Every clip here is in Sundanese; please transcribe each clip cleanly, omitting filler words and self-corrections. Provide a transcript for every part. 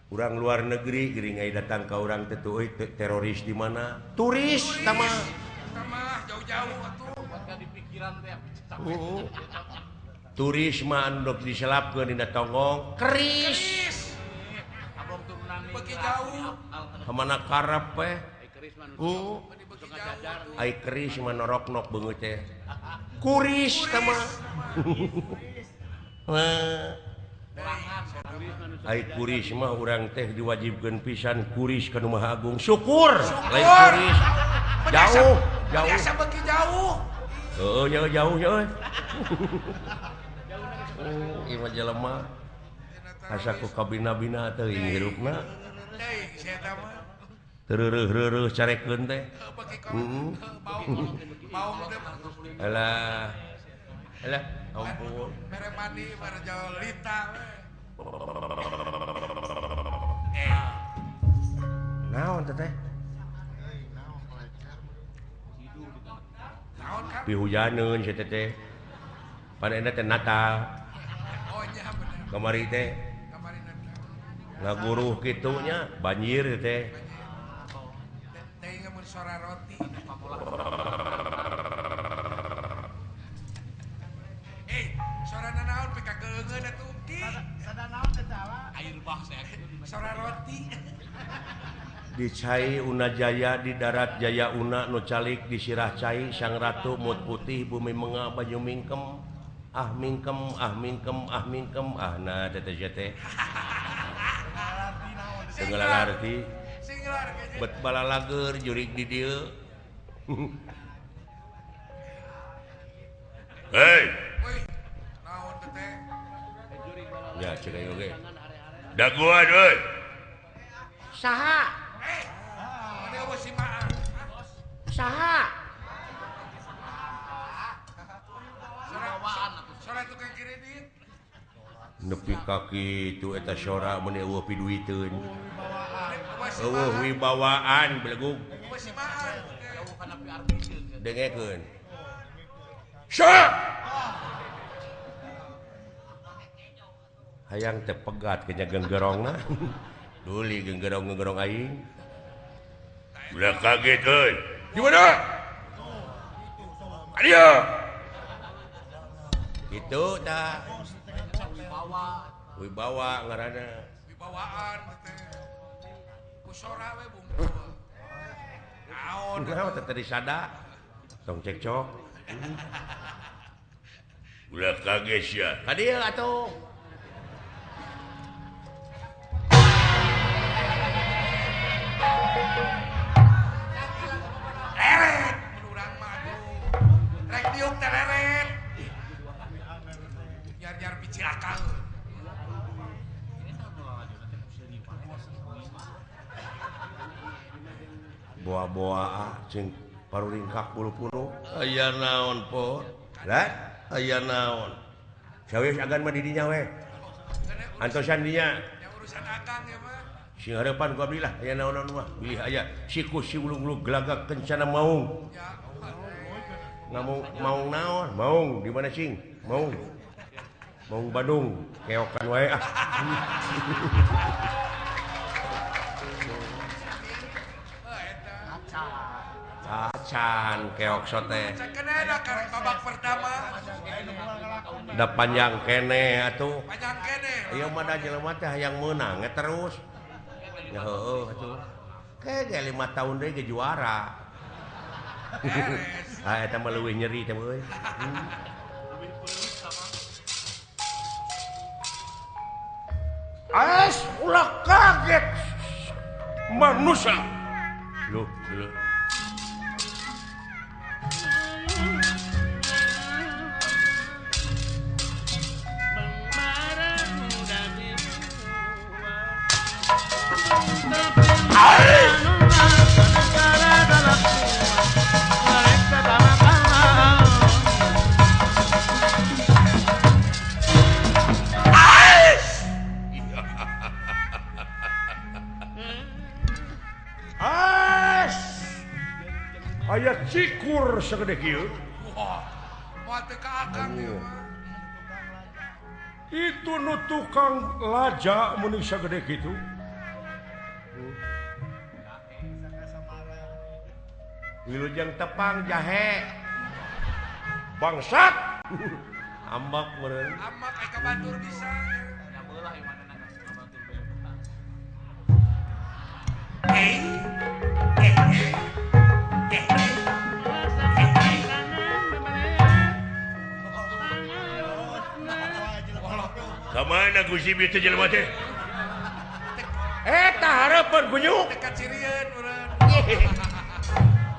orang luar negeri geringai datang ke orang tetu teroris di mana turis sama jauh-jauh atuh dipikiran teh turis mah andok diselapkeun dina tonggong keris abang turunan beki jauh kemana karep we keris mah beki jauh ai keris mah norok-nok beungeut teh kuris sama ai kuris mah urang teh diwajibkeun pisan kuris ka Rumah Agung syukur lain kuris jauh biasa beki jauh jauh euy ieu mah jelema asa ku kabina-bina teuing hirupna teh saya mah tereureuk-reureuk carekeun teh mau alah ampun mere mandi mere jauh lita naon teh naon kan pihujaneun si teh panena teh Natal oh nya bener kamari teh kemarin ngaguruh kitunya banjir teh teh ngemun suara roti suara naon pika geungeun atuh ki sada naon teh tala air bah saya suara roti di Cai Una Jaya di darat Jaya Una nu calik di sirah Cai sang ratu mut putih bumi menga banyu mingkem mingkem nah teh teh segala arti singlar kayaknya bet balalager jurig di dieu hei woi naon teh ya cek ayo ge daguan euy saha mana bos si maa saha suara tukang kredit nepi kaki itu eta sora mun eueuh piduiteun bos si eueuh wibawaan belegug bos si maa jauh kana pi artikel dengekeun sya hayang teh pegat ke genggerongna duli genggerong aing udah kaget euy di mana adia itu tah wibawa ngaranna wibawaan teh kusora we bungkul naon naon teh tadi sada tong cekcok udah kaget ya kadieu atuh leret urang mah rek diuk teh leret nyar biji akal boa-boa cing paruringkak bulu-bulu aya naon po lah aya naon sawe agan mah di dinya we antosan dinya yang urusan akang ya mah sing harapan ku abdi lah aya naon mah bilih aya siku si ulung-ulung gelagak kencana maung ya ngamung maung naon maung di mana sing maung Bandung keokan wae ah acan keok sote kena ada karek babak pertama da panjang kene atuh panjang kene ieu mah da jelema teh hayang meunang terus ya heueuh atuh kege 5 tahun deui ge juara beres eta mah leuwih nyeri teh euy Ais ulah kaget manusia loh aya cikur sagede kieu wah moal teh ka akang ya mah itu nu tukang laja mun sagede kitu wilujeng tepang jahe bangsat ambak meureun Amak ka batur bisa. Ya beulah ieu manehna ngabantu beulah. Kamana Gusti itu jelema teh? Eta harapan gunyuk. Dekat Cirieun urang.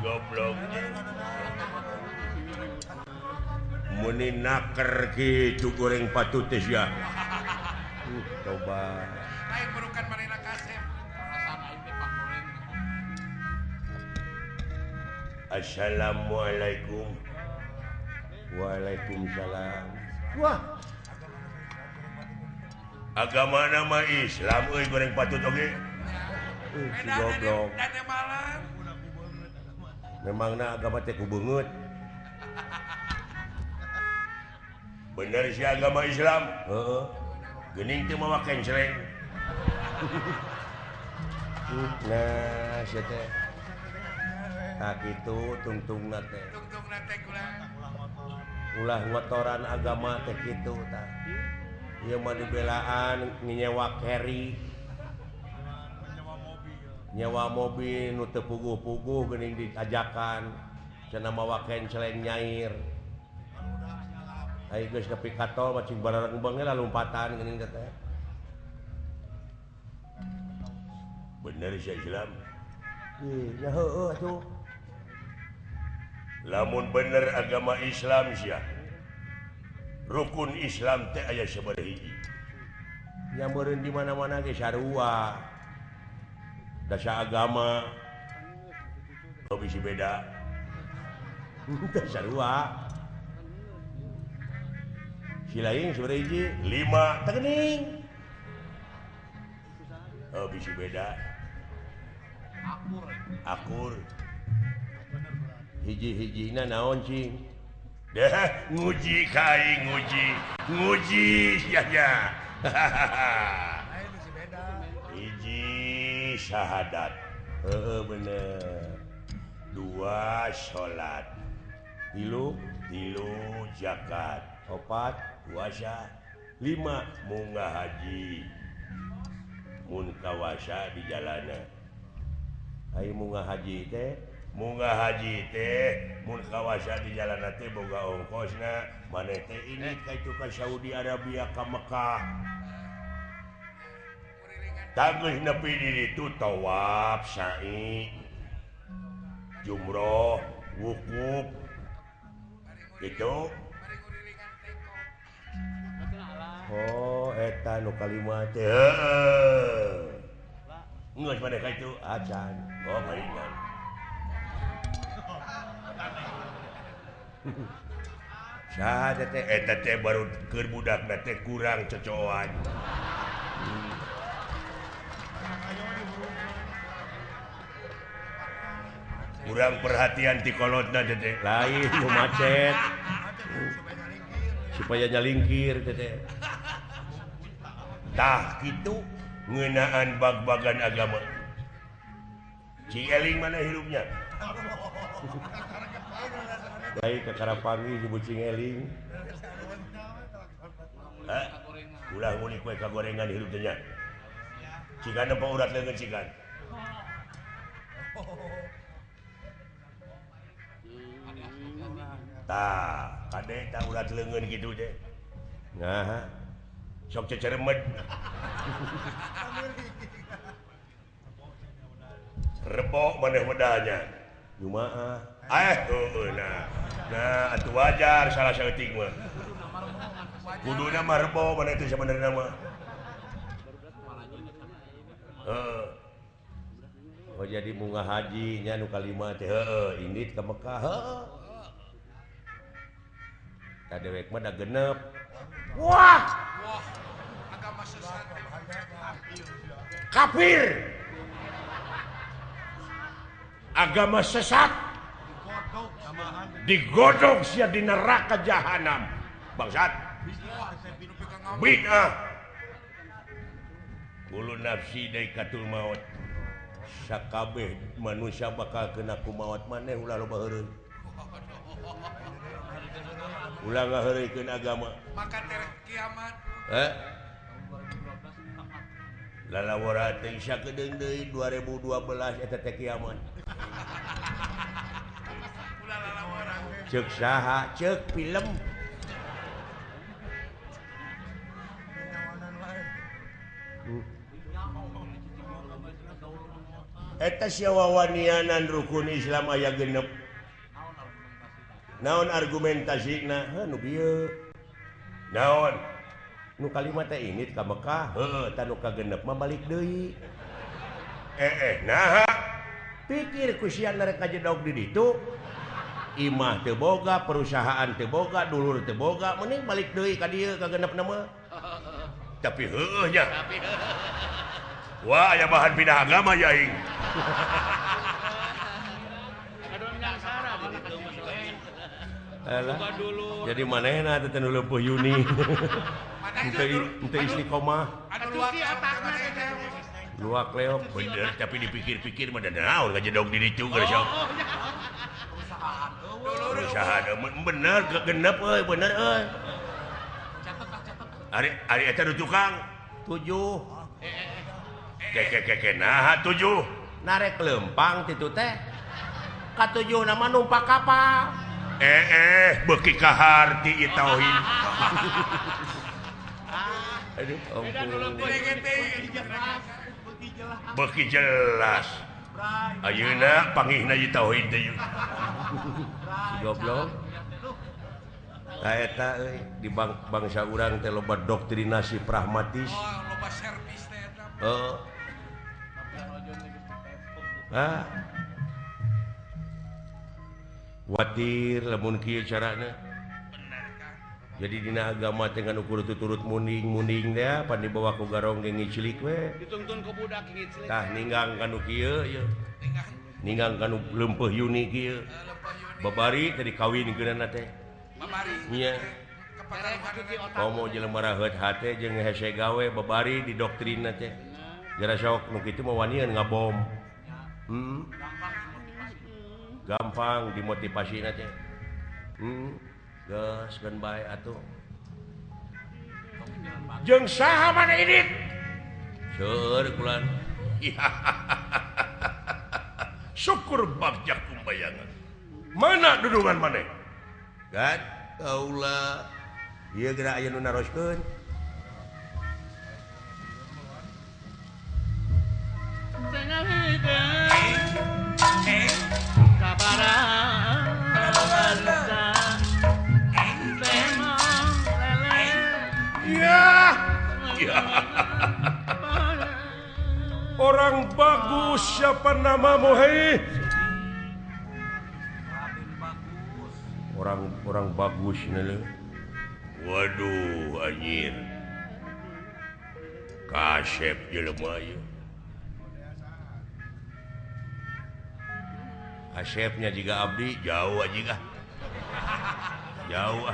Goblok. Muni naker kitu goreng patut teh sia. Coba. Lain berukan manehna kasep. Perasaan aing teh Pak goreng. Assalamualaikum. Waalaikumsalam. Wah. Agama nama Islam euy goreng patut oge. Si goblok. Dan malam. Memangna agama teh ku beungeut. Bener si agama Islam. Heeh. Geuning teu mawa kenceleng. Nah, sia teh. Tah kitu tungtungna teh. Tungtungna teh kulang. Ulah ngotoran agama teh kitu tah. Ieu mah dibelaan nyewa carry. Nyewa mobil nu teu puguh-puguh geuning diajakan. Cenah mawa kenceleng nyair. Ai geus nepi ka tol macing barareng beung lah lompatan geuning teh. Bener si Islam. Nya heueuh atuh. Lamun bener agama Islam sia. Rukun Islam teh aya sabaraha hiji. Nya meureun di mana-mana ge sarua. Dasa agama bisi beda. Teh sarua. Silaing sabaraha hiji? 5 teh geuning. Oh bisi beda. Akur. Hiji-hijina naon cing? Dah nguji kai nguji sia. Hiji syahadat. Heeh bener. 2 salat. 3 zakat. 4 puasa. 5 munggah haji. Mun kawasa di jalanan. Ai munggah haji teh mun kawasa di jalan teh boga ongkosna maneh teh ini ka itu ka Saudi Arabia ka Mekah tangeuh nepi di ditu tawaf sa'i jumroh wukuf gitu. Oh eta nu kalimat teh heueuh geus maneh ka itu acan oh mainan. Sada teh eta teh baru keur budakna teh kurang cocoan. Kurang perhatian ti kolotna teh. Lain nu macet. Supaya nyalingkir teh. Tah kitu ngeunaan bag-bagan agama. Cing eling mana hirupnya? Baik ke Karapangi di Bucing Eling. Ulah ngulik kue kagorengan hidup tanya. Cikan apa urat leungeun cikan? Tah, kade tah urat leungeun kitu teh. Nah, sok ceceremed. Rebok maneh wedahnya. Jumaah. Nah, atuh wajar salah saeutik mah. Kuduna mah rebo mana itu sebenarnya mah. Oh jadi munggah haji nya nu kalima teh heueuh indit ka Mekah heueuh. Kadewek mah da genep. Wah, agama sesat. Kafir. Agama sesat. Digodok sia di neraka jahanam. Bangsat. Bid'ah. Ulu nafsi dari katul maut. sakabeh manusia bakal kena kumaot maneh ulah loba heureun ulah ngaheureukeun agama maka terek kiamat lalawara teh sakedeung deui 2012 eta teh kiamat ulah lalawara ceuk saha ceuk film eta syawawanianan rukun Islam aya genep naon argumentasina nu bieu naon nu kalimat teh ini ka Mekah heuh tanu ka genep mah balik deui nah pikir ku sia rek kajedog di ditu imah teu boga perusahaan teu boga dulur teu boga mending balik deui ka dieu ka genepna mah tapi heuh nya wah aya bahan pindah agama ya aing jadi manehna teh nu leupuh Yuni ente istiqomah luak leok bener tapi dipikir-pikir mah naon ngajedog di ditu geus perusahaan bener genep euy bener euy ari eta nu tukang 7 keke nah 7 narek lempang titu teh ka 7 nama numpak kapal beuki kahar ti tauhid aduh beuki jelas ayeuna panggihna ieu tauhid teh goblok eta euy di bangsa urang teh loba doktrinasi pragmatis loba servis teh eta watir lamun kieu carana jadi dina agama teh nganu kudu turut munding teh pan dibawa ku garong ge ngicilik we dituntun ku budak ngicilik tah ninggang kanu kieu ye ninggang kanu leumpeuh Yuni kieu babari teh dikawinkeunna teh babari nya komo jelema raheut hate jeung hese gawe babari di doktrinna teh jara sok nu kitu mah wanian ngabom gampang dimotivasina teh geus keun bae atuh jeung saha maneh ini seueur kulan syukur bagja kumbayangan mana dudungan maneh kan kaula ieu geura aya nu naroskeun orang bagus siapa namamu hei orang bagus nele waduh anjir kasep jelema ieu asepnya juga abdi jauh aja jauh